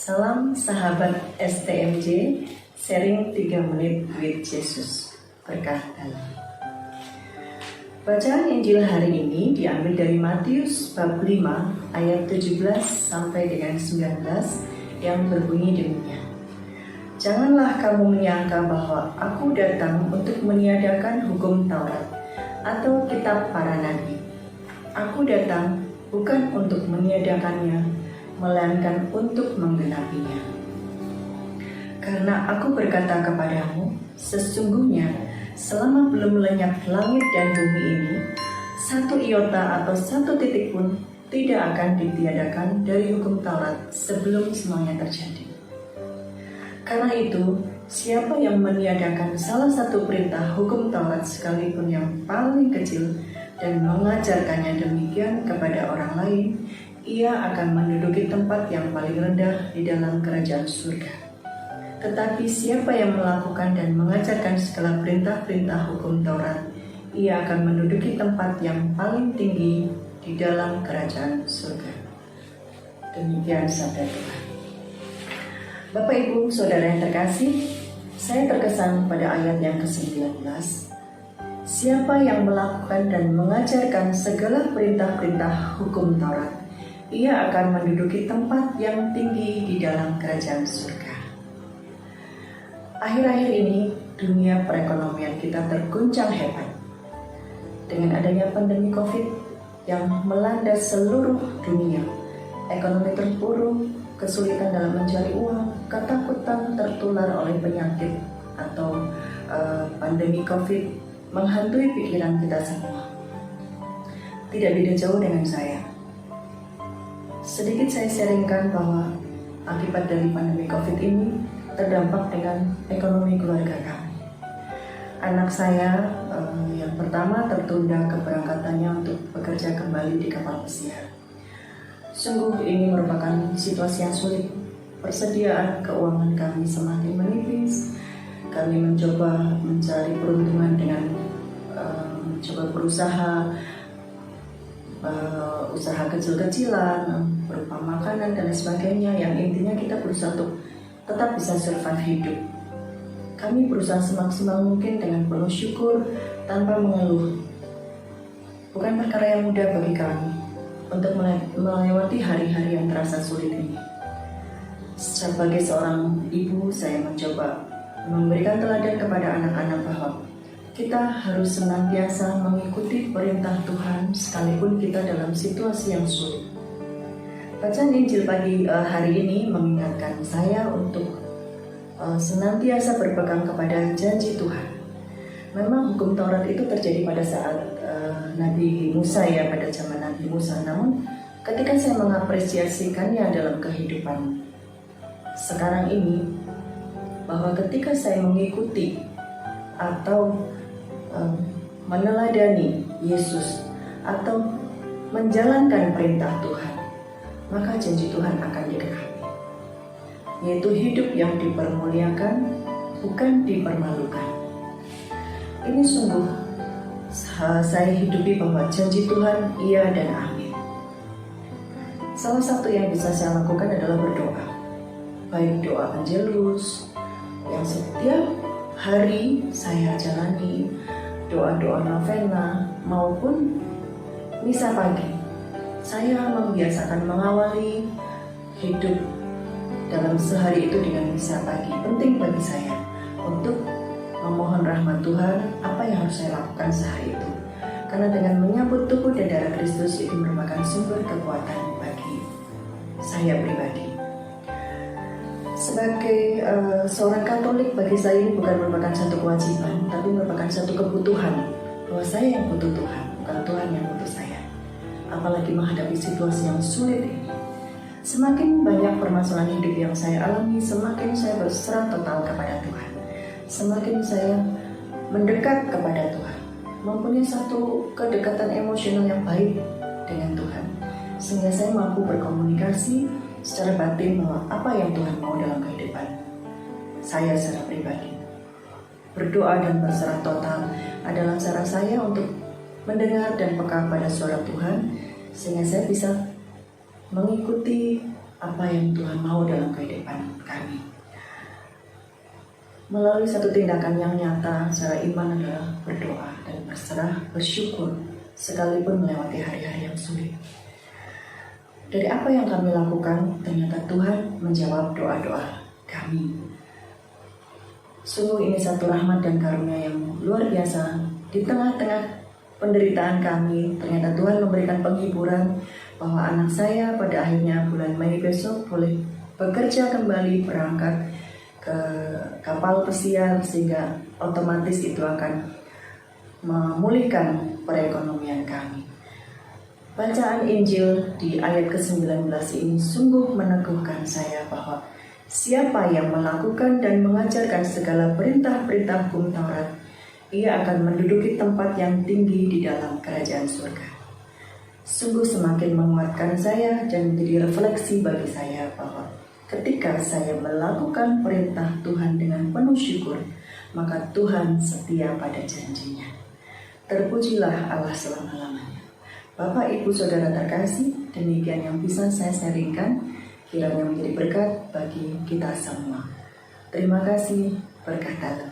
Salam sahabat STMJ, sharing 3 menit with Jesus, berkah dalam. Bacaan Injil hari ini diambil dari Matius bab 5 ayat 17 sampai dengan 19 yang berbunyi demikian. Janganlah kamu menyangka bahwa aku datang untuk meniadakan hukum Taurat atau kitab para nabi. Aku datang bukan untuk meniadakannya, melainkan untuk menggenapinya. Karena aku berkata kepadamu, sesungguhnya selama belum lenyap langit dan bumi ini, satu iota atau satu titik pun tidak akan ditiadakan dari hukum Taurat sebelum semuanya terjadi. Karena itu, siapa yang meniadakan salah satu perintah hukum Taurat sekalipun yang paling kecil dan mengajarkannya demikian kepada orang lain, ia akan menduduki tempat yang paling rendah di dalam kerajaan surga. Tetapi siapa yang melakukan dan mengajarkan segala perintah-perintah hukum Taurat, ia akan menduduki tempat yang paling tinggi di dalam kerajaan surga. Demikian sabda Tuhan. Bapak Ibu Saudara yang terkasih, saya terkesan pada ayat yang ke-19. Siapa yang melakukan dan mengajarkan segala perintah-perintah hukum Taurat, ia akan menduduki tempat yang tinggi di dalam kerajaan surga. Akhir-akhir ini, dunia perekonomian kita terguncang hebat. Dengan adanya pandemi COVID yang melanda seluruh dunia, ekonomi terpuruk, kesulitan dalam mencari uang, ketakutan tertular oleh penyakit atau pandemi COVID menghantui pikiran kita semua. Tidak beda jauh dengan saya. Sedikit saya sharingkan bahwa akibat dari pandemi COVID ini terdampak dengan ekonomi keluarga kami. Anak saya yang pertama tertunda keberangkatannya untuk bekerja kembali di kapal pesiar. Sungguh ini merupakan situasi yang sulit. Persediaan keuangan kami semakin menipis. Kami mencoba mencari peruntungan dengan mencoba berusaha usaha kecil-kecilan berupa makanan dan sebagainya, yang intinya kita berusaha untuk tetap bisa survive hidup. Kami berusaha semaksimal mungkin dengan penuh syukur tanpa mengeluh. Bukan perkara yang mudah bagi kami untuk melewati hari-hari yang terasa sulit ini. Sebagai seorang ibu, saya mencoba memberikan teladan kepada anak-anak bahwa kita harus senantiasa mengikuti perintah Tuhan sekalipun kita dalam situasi yang sulit. Bacaan Injil pagi hari ini mengingatkan saya untuk senantiasa berpegang kepada janji Tuhan. Memang hukum Taurat itu terjadi pada saat Nabi Musa, ya, pada zaman Nabi Musa. Namun ketika saya mengapresiasikannya dalam kehidupan sekarang ini, bahwa ketika saya mengikuti atau meneladani Yesus atau menjalankan perintah Tuhan, maka janji Tuhan akan digenapi, yaitu hidup yang dipermuliakan, bukan dipermalukan. Ini sungguh saya hidupi bahwa janji Tuhan iya dan amin. Salah satu yang bisa saya lakukan adalah berdoa, baik doa Angelus yang setiap hari saya jalani, doa-doa novena, maupun misa pagi. Saya membiasakan mengawali hidup dalam sehari itu dengan misa pagi. Penting bagi saya untuk memohon rahmat Tuhan apa yang harus saya lakukan sehari itu. Karena dengan menyambut tubuh dan darah Kristus itu merupakan sumber kekuatan bagi saya pribadi. Sebagai seorang Katolik, bagi saya ini bukan merupakan satu kewajiban, tapi merupakan satu kebutuhan, bahwa saya yang butuh Tuhan, bukan Tuhan yang butuh saya. Apalagi menghadapi situasi yang sulit ini. Semakin banyak permasalahan hidup yang saya alami, semakin saya berserah total kepada Tuhan. Semakin saya mendekat kepada Tuhan, mempunyai satu kedekatan emosional yang baik dengan Tuhan, sehingga saya mampu berkomunikasi secara batin bahwa apa yang Tuhan mau dalam kehidupan saya secara pribadi. Berdoa dan berserah total adalah cara saya untuk mendengar dan peka pada suara Tuhan, sehingga saya bisa mengikuti apa yang Tuhan mau dalam kehidupan kami. Melalui satu tindakan yang nyata secara iman adalah berdoa dan berserah, bersyukur, sekalipun melewati hari-hari yang sulit. Dari apa yang kami lakukan, ternyata Tuhan menjawab doa-doa kami. Sungguh ini satu rahmat dan karunia yang luar biasa. Di tengah-tengah penderitaan kami, ternyata Tuhan memberikan penghiburan bahwa anak saya pada akhirnya bulan Mei besok boleh bekerja kembali, berangkat ke kapal pesiar, sehingga otomatis itu akan memulihkan perekonomian kami. Bacaan Injil di ayat ke-19 ini sungguh meneguhkan saya bahwa siapa yang melakukan dan mengajarkan segala perintah-perintah hukum Taurat, ia akan menduduki tempat yang tinggi di dalam kerajaan surga. Sungguh semakin menguatkan saya dan menjadi refleksi bagi saya bahwa ketika saya melakukan perintah Tuhan dengan penuh syukur, maka Tuhan setia pada janjinya. Terpujilah Allah selama-lamanya. Bapak, Ibu, Saudara terkasih, demikian yang bisa saya sharingkan, kiranya menjadi berkat bagi kita semua. Terima kasih, berkah dalam.